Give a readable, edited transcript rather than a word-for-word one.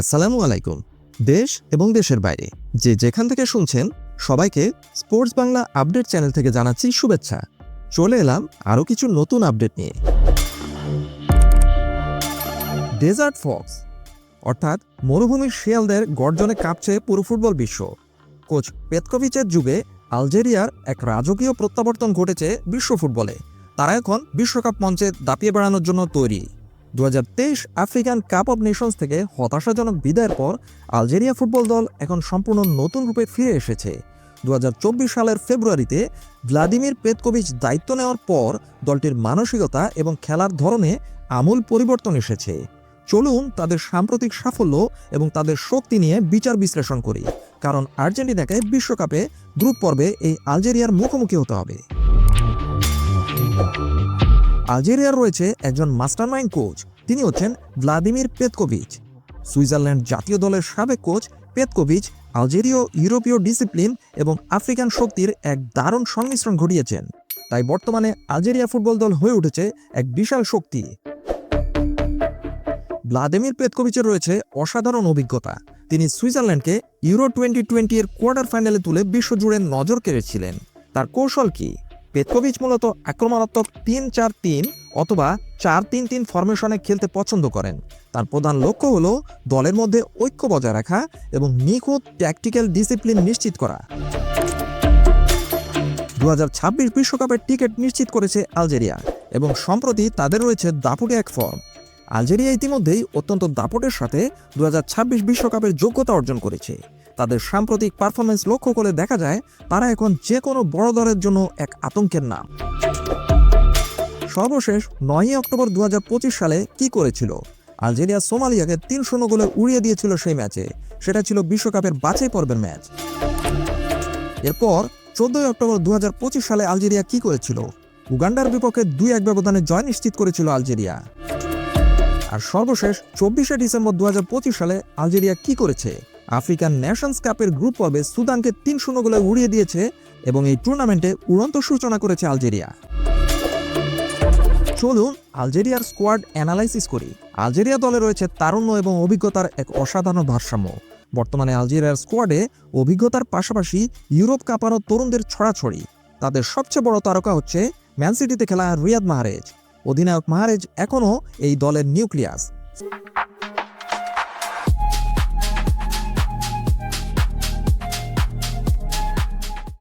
আসসালামু আলাইকুম। দেশ এবং দেশের বাইরে যে যেখান থেকে শুনছেন সবাইকে স্পোর্টস বাংলা আপডেট চ্যানেল থেকে জানাচ্ছি শুভেচ্ছা। চলে এলাম আরও কিছু নতুন আপডেট নিয়ে। ডেজার্ট ফক্স অর্থাৎ মরুভূমির শিয়ালদের গর্জনে কাঁপছে পুরো ফুটবল বিশ্ব। কোচ পেতকোভিচের যুগে আলজেরিয়ার এক রাজকীয় প্রত্যাবর্তন ঘটেছে বিশ্ব ফুটবলে। তারা এখন বিশ্বকাপ মঞ্চে দাপিয়ে বেড়ানোর জন্য তৈরি। 2023 আফ্রিকান কাপ অব নেশনস থেকে হতাশাজনক বিদায়ের পর আলজেরিয়া ফুটবল দল এখন সম্পূর্ণ নতুন রূপে ফিরে এসেছে। 2024 সালের ফেব্রুয়ারিতে ভ্লাদিমির পেতকোভিচ দায়িত্ব নেওয়ার পর দলটির মানসিকতা এবং খেলার ধরনে আমূল পরিবর্তন এসেছে। চলুন তাদের সাম্প্রতিক সাফল্য এবং তাদের শক্তি নিয়ে বিচার বিশ্লেষণ করি, কারণ আর্জেন্টিনাকে বিশ্বকাপে গ্রুপ পর্বে এই আলজেরিয়ার মুখোমুখি হতে হবে। আলজেরিয়ার রয়েছে একজন মাস্টারমাইন্ড কোচ, তিনি হচ্ছেন ভ্লাদিমির পেতকোভিচ। সুইজারল্যান্ড জাতীয় দলের সাবেক কোচ পেতকোভিচ আলজেরীয় ইউরোপীয় ডিসিপ্লিন এবং আফ্রিকান শক্তির এক দারুণ সংমিশ্রণ ঘটিয়েছেন। তাই বর্তমানে আলজেরিয়া ফুটবল দল হয়ে উঠেছে এক বিশাল শক্তি। ভ্লাদিমির পেতকোভিচের রয়েছে অসাধারণ অভিজ্ঞতা। তিনি সুইজারল্যান্ডকে ইউরো 2020 এর কোয়ার্টার ফাইনালে তুলে বিশ্বজুড়ে নজর কেড়েছিলেন। তার কৌশল কি? পেতকোভিচ মূলত আক্রমণাত্মক 3-4-3 অথবা 4-3-3 ফরমেশনে খেলতে পছন্দ করেন। তার প্রধান লক্ষ্য হল দলের মধ্যে ঐক্য বজায় রাখা এবং নিখুঁত ট্যাকটিক্যাল ডিসিপ্লিন নিশ্চিত করা। 2026 বিশ্বকাপের টিকিট নিশ্চিত করেছে আলজেরিয়া এবং সম্প্রতি তাদের রয়েছে দাপুটে এক ফর্ম। আলজেরিয়া ইতিমধ্যেই অত্যন্ত দাপটের সাথে 2026 বিশ্বকাপের যোগ্যতা অর্জন করেছে। তাদের সাম্প্রতিক পারফরমেন্স লক্ষ্য করে দেখা যায় তারা এখন যে কোনো বড় দলের জন্য এক আতঙ্কের নাম। সর্বশেষ 9 অক্টোবর 2025 সালে কি করেছিল? আলজেরিয়া সোমালিয়াকে 3-0 গোলে উড়িয়ে দিয়েছিল সেই ম্যাচে। সেটা ছিল বিশ্বকাপের বাছাই পর্বের ম্যাচ। এরপর 14 অক্টোবর 2025 সালে আলজেরিয়া কি করেছিল? উগান্ডার বিপক্ষে 2-1 ব্যবধানে জয় নিশ্চিত করেছিল আলজেরিয়া। আর সর্বশেষ 24 ডিসেম্বর 2025 সালে আলজেরিয়া কি করেছে? আফ্রিকান নেশনস কাপের গ্রুপ পর্বে সুদানকে 3-0 গোলে উড়িয়ে দিয়েছে এবং এই টুর্নামেন্টে উড়ন্ত সূচনা করেছে আলজেরিয়া। চলুন আলজেরিয়ার স্কোয়াড অ্যানালাইসিস করি। আলজেরিয়া দলে রয়েছে তারুণ্য এবং অভিজ্ঞতার এক অসাধারণ ভারসাম্য। বর্তমানে আলজেরিয়ার স্কোয়াডে অভিজ্ঞতার পাশাপাশি ইউরোপ কাঁপানো তরুণদের ছড়াছড়ি। তাদের সবচেয়ে বড় তারকা হচ্ছে ম্যান সিটিতে খেলা রিয়াদ মাহরেজ। অধিনায়ক মাহরেজ এখনও এই দলের নিউক্লিয়াস।